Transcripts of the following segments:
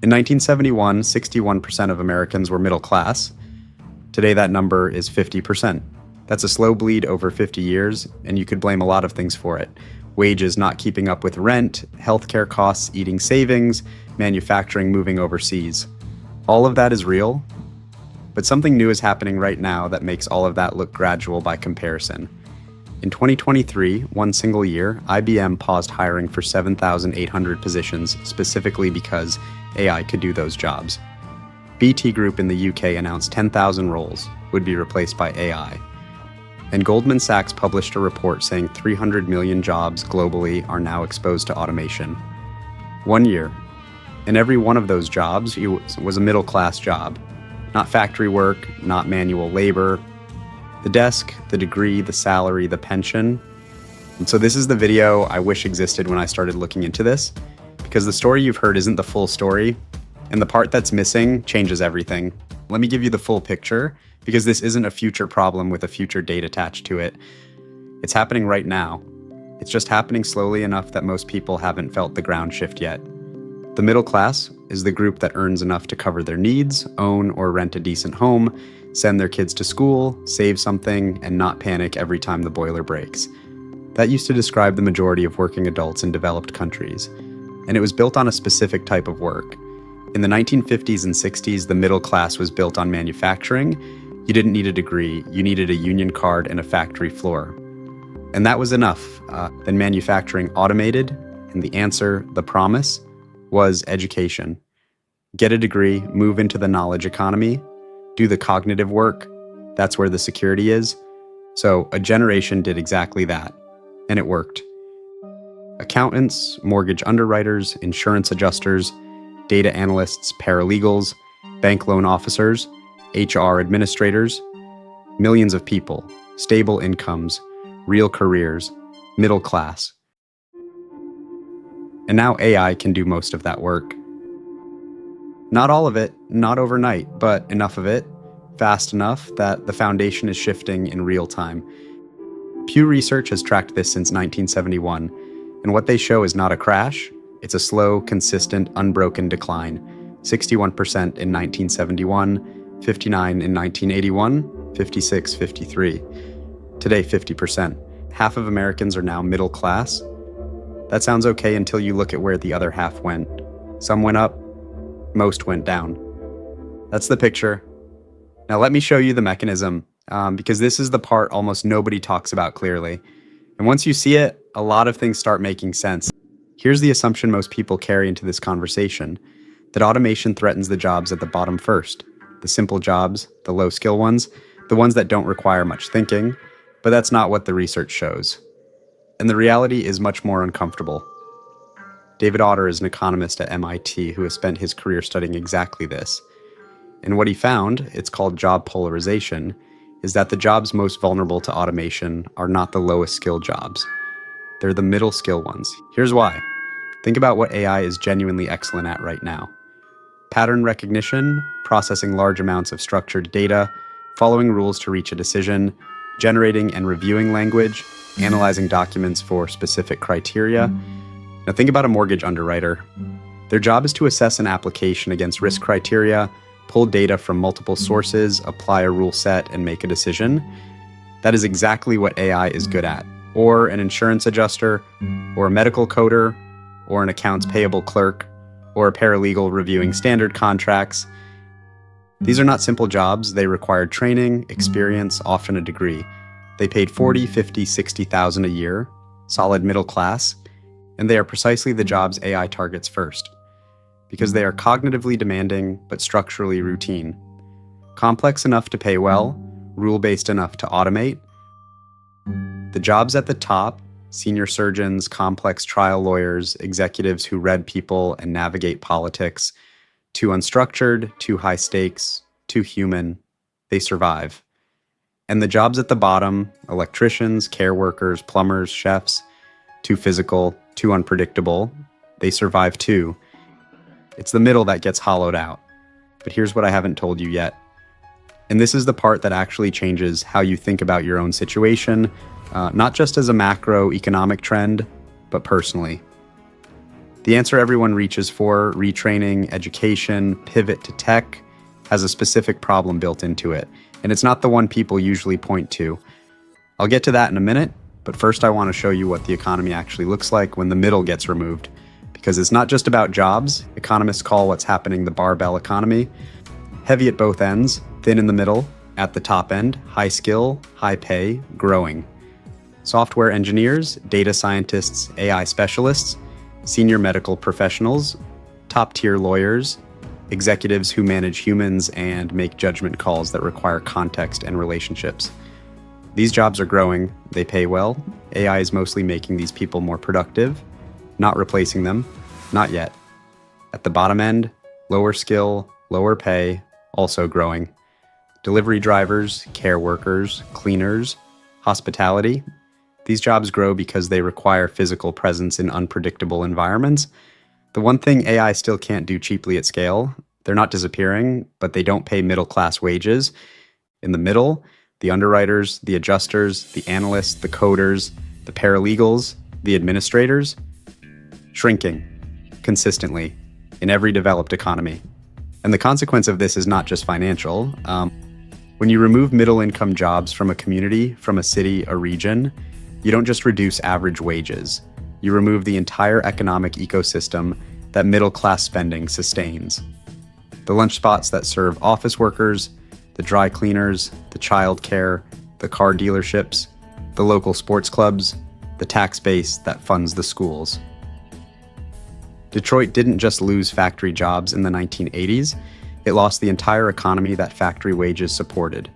In 1971, 61% of Americans were middle class. Today, that number is 50%. That's a slow bleed over 50 years, and you could blame a lot of things for it. Wages not keeping up with rent, healthcare costs eating savings, manufacturing moving overseas. All of that is real, but something new is happening right now that makes all of that look gradual by comparison. In 2023, one single year, IBM paused hiring for 7,800 positions specifically because AI could do those jobs. BT Group in the UK announced 10,000 roles would be replaced by AI. And Goldman Sachs published a report saying 300 million jobs globally are now exposed to automation. 1 year. And every one of those jobs was a middle-class job. Not factory work, not manual labor. The desk, the degree, the salary, the pension. And so this is the video I wish existed when I started looking into this, because the story you've heard isn't the full story, and the part that's missing changes everything. Let me give you the full picture, because this isn't a future problem with a future date attached to it. It's happening right now. It's just happening slowly enough that most people haven't felt the ground shift yet. The middle class is the group that earns enough to cover their needs, own or rent a decent home, send their kids to school, save something, and not panic every time the boiler breaks. That used to describe the majority of working adults in developed countries, and it was built on a specific type of work. In the 1950s and 60s, the middle class was built on manufacturing. You didn't need a degree, you needed a union card and a factory floor. And that was enough. Then manufacturing automated, and the answer, the promise, was education. Get a degree, move into the knowledge economy, do the cognitive work. That's where the security is. So a generation did exactly that, and it worked. Accountants, mortgage underwriters, insurance adjusters, data analysts, paralegals, bank loan officers, HR administrators, millions of people, stable incomes, real careers, middle class. And now AI can do most of that work. Not all of it, not overnight, but enough of it, fast enough that the foundation is shifting in real time. Pew Research has tracked this since 1971, and what they show is not a crash, it's a slow, consistent, unbroken decline. 61% in 1971, 59 in 1981, 56, 53. Today, 50%. Half of Americans are now middle class. That sounds okay until you look at where the other half went. Some went up, most went down. That's the picture. Now let me show you the mechanism, because this is the part almost nobody talks about clearly. And once you see it, a lot of things start making sense. Here's the assumption most people carry into this conversation, that automation threatens the jobs at the bottom first. The simple jobs, the low-skill ones, the ones that don't require much thinking, but that's not what the research shows. And the reality is much more uncomfortable. David Autor is an economist at MIT who has spent his career studying exactly this. And what he found, it's called job polarization, is that the jobs most vulnerable to automation are not the lowest skill jobs. They're the middle skill ones. Here's why. Think about what AI is genuinely excellent at right now. Pattern recognition, processing large amounts of structured data, following rules to reach a decision, generating and reviewing language, analyzing documents for specific criteria. Now think about a mortgage underwriter. Their job is to assess an application against risk criteria, pull data from multiple sources, apply a rule set, and make a decision. That is exactly what AI is good at. Or an insurance adjuster, or a medical coder, or an accounts payable clerk, or a paralegal reviewing standard contracts. These are not simple jobs. They require training, experience, often a degree. They paid $40,000, $50,000, $60,000 a year, solid middle class, and they are precisely the jobs AI targets first, because they are cognitively demanding but structurally routine. Complex enough to pay well, rule-based enough to automate. The jobs at the top, senior surgeons, complex trial lawyers, executives who read people and navigate politics, too unstructured, too high stakes, too human, they survive. And the jobs at the bottom, electricians, care workers, plumbers, chefs, too physical, too unpredictable, they survive too. It's the middle that gets hollowed out. But here's what I haven't told you yet. And this is the part that actually changes how you think about your own situation, not just as a macroeconomic trend, but personally. The answer everyone reaches for, retraining, education, pivot to tech, has a specific problem built into it, and it's not the one people usually point to. I'll get to that in a minute, but first I want to show you what the economy actually looks like when the middle gets removed. Because it's not just about jobs. Economists call what's happening the barbell economy. Heavy at both ends, thin in the middle, at the top end, high skill, high pay, growing. Software engineers, data scientists, AI specialists, senior medical professionals, top-tier lawyers, executives who manage humans and make judgment calls that require context and relationships. These jobs are growing, they pay well. AI is mostly making these people more productive, not replacing them, not yet. At the bottom end, lower skill, lower pay, also growing. Delivery drivers, care workers, cleaners, hospitality. These jobs grow because they require physical presence in unpredictable environments. The one thing AI still can't do cheaply at scale, they're not disappearing, but they don't pay middle-class wages. In the middle, the underwriters, the adjusters, the analysts, the coders, the paralegals, the administrators, shrinking consistently in every developed economy. And the consequence of this is not just financial. When you remove middle-income jobs from a community, from a city, a region, you don't just reduce average wages. You remove the entire economic ecosystem that middle-class spending sustains. The lunch spots that serve office workers, the dry cleaners, the child care, the car dealerships, the local sports clubs, the tax base that funds the schools. Detroit didn't just lose factory jobs in the 1980s, it lost the entire economy that factory wages supported.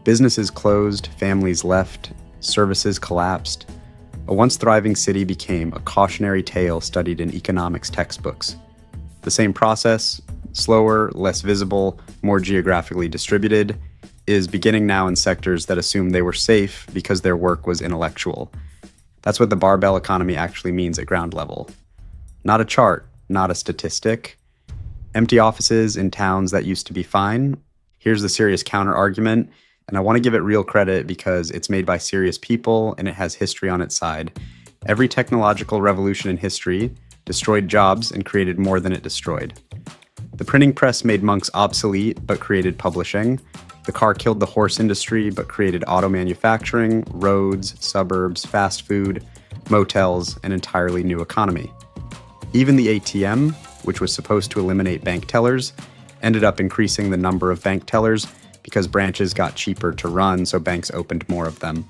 Businesses closed, families left, services collapsed. A once thriving city became a cautionary tale studied in economics textbooks. The same process, slower, less visible, more geographically distributed, is beginning now in sectors that assumed they were safe because their work was intellectual. That's what the barbell economy actually means at ground level. Not a chart, not a statistic. Empty offices in towns that used to be fine. Here's the serious counter-argument, and I want to give it real credit because it's made by serious people and it has history on its side. Every technological revolution in history destroyed jobs and created more than it destroyed. The printing press made monks obsolete but created publishing. The car killed the horse industry but created auto manufacturing, roads, suburbs, fast food, motels, an entirely new economy. Even the ATM, which was supposed to eliminate bank tellers, ended up increasing the number of bank tellers because branches got cheaper to run, so banks opened more of them.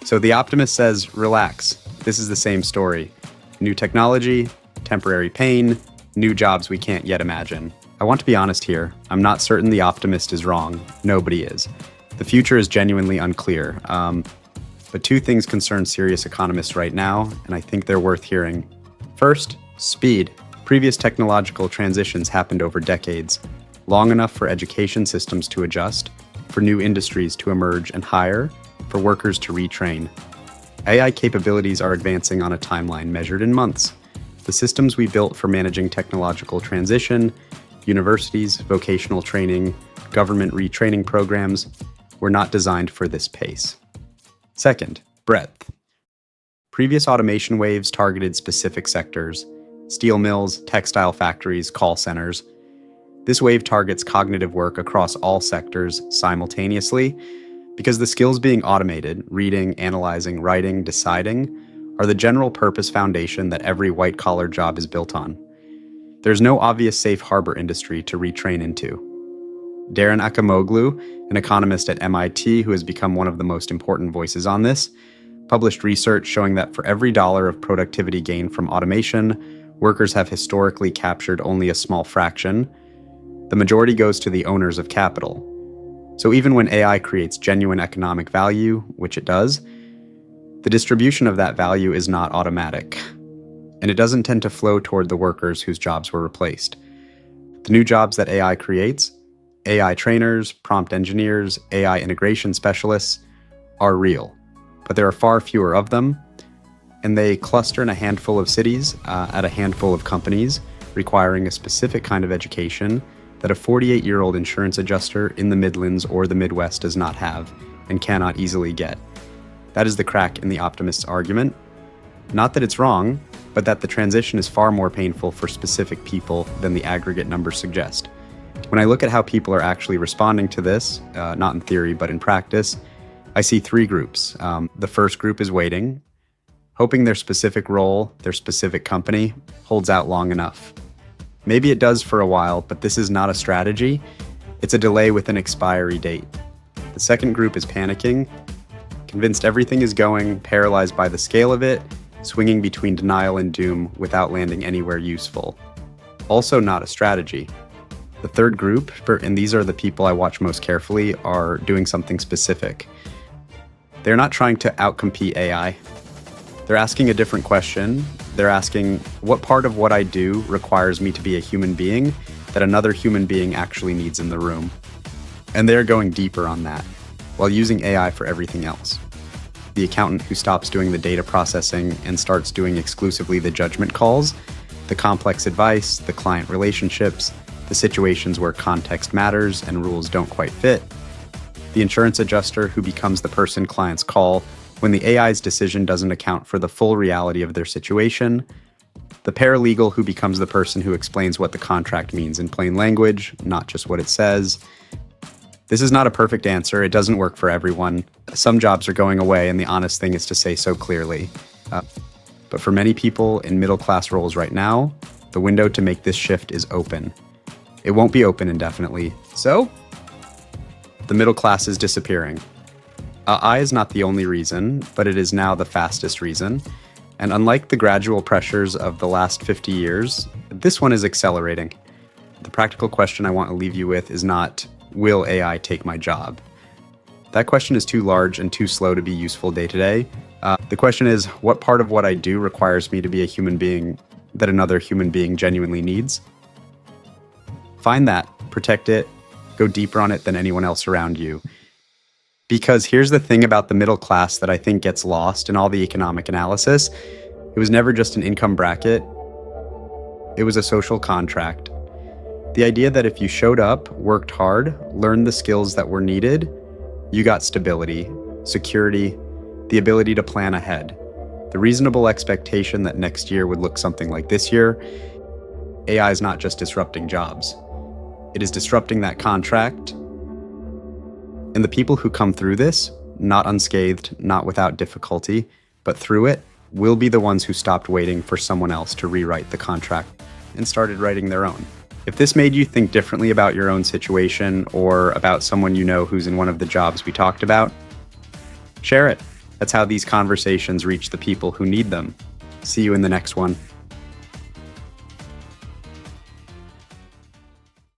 So the optimist says, relax, this is the same story. New technology, temporary pain, new jobs we can't yet imagine. I want to be honest here. I'm not certain the optimist is wrong. Nobody is. The future is genuinely unclear. But two things concern serious economists right now, and I think they're worth hearing. First, speed. Previous technological transitions happened over decades, long enough for education systems to adjust, for new industries to emerge and hire, for workers to retrain. AI capabilities are advancing on a timeline measured in months. The systems we built for managing technological transition, universities, vocational training, government retraining programs, were not designed for this pace. Second, breadth. Previous automation waves targeted specific sectors: steel mills, textile factories, call centers. This wave targets cognitive work across all sectors simultaneously because the skills being automated, reading, analyzing, writing, deciding, are the general purpose foundation that every white-collar job is built on. There's no obvious safe harbor industry to retrain into. Darren Acemoglu, an economist at MIT who has become one of the most important voices on this, published research showing that for every dollar of productivity gain from automation, workers have historically captured only a small fraction. The majority goes to the owners of capital. So even when AI creates genuine economic value, which it does, the distribution of that value is not automatic. And it doesn't tend to flow toward the workers whose jobs were replaced. The new jobs that AI creates, AI trainers, prompt engineers, AI integration specialists, are real. But there are far fewer of them, and they cluster in a handful of cities at a handful of companies, requiring a specific kind of education that a 48-year-old insurance adjuster in the Midlands or the Midwest does not have and cannot easily get. That is the crack in the optimist's argument. Not that it's wrong, but that the transition is far more painful for specific people than the aggregate numbers suggest. When I look at how people are actually responding to this, not in theory, but in practice, I see three groups. The first group is waiting, hoping their specific role, their specific company, holds out long enough. Maybe it does for a while, but this is not a strategy. It's a delay with an expiry date. The second group is panicking, convinced everything is going, paralyzed by the scale of it, swinging between denial and doom without landing anywhere useful. Also not a strategy. The third group, and these are the people I watch most carefully, are doing something specific. They're not trying to outcompete AI. They're asking a different question. They're asking, what part of what I do requires me to be a human being that another human being actually needs in the room? And they're going deeper on that, while using AI for everything else. The accountant who stops doing the data processing and starts doing exclusively the judgment calls, the complex advice, the client relationships, the situations where context matters and rules don't quite fit. The insurance adjuster who becomes the person clients call when the AI's decision doesn't account for the full reality of their situation. The paralegal who becomes the person who explains what the contract means in plain language, not just what it says. This is not a perfect answer. It doesn't work for everyone. Some jobs are going away, and the honest thing is to say so clearly. But for many people in middle-class roles right now, the window to make this shift is open. It won't be open indefinitely. So, the middle class is disappearing. AI is not the only reason, but it is now the fastest reason. And unlike the gradual pressures of the last 50 years, this one is accelerating. The practical question I want to leave you with is not, will AI take my job? That question is too large and too slow to be useful day to day. The question is, what part of what I do requires me to be a human being that another human being genuinely needs? Find that, protect it, go deeper on it than anyone else around you. Because here's the thing about the middle class that I think gets lost in all the economic analysis. It was never just an income bracket. It was a social contract. The idea that if you showed up, worked hard, learned the skills that were needed, you got stability, security, the ability to plan ahead, the reasonable expectation that next year would look something like this year. AI is not just disrupting jobs. It is disrupting that contract. And the people who come through this, not unscathed, not without difficulty, but through it, will be the ones who stopped waiting for someone else to rewrite the contract and started writing their own. If this made you think differently about your own situation or about someone you know who's in one of the jobs we talked about, share it. That's how these conversations reach the people who need them. See you in the next one.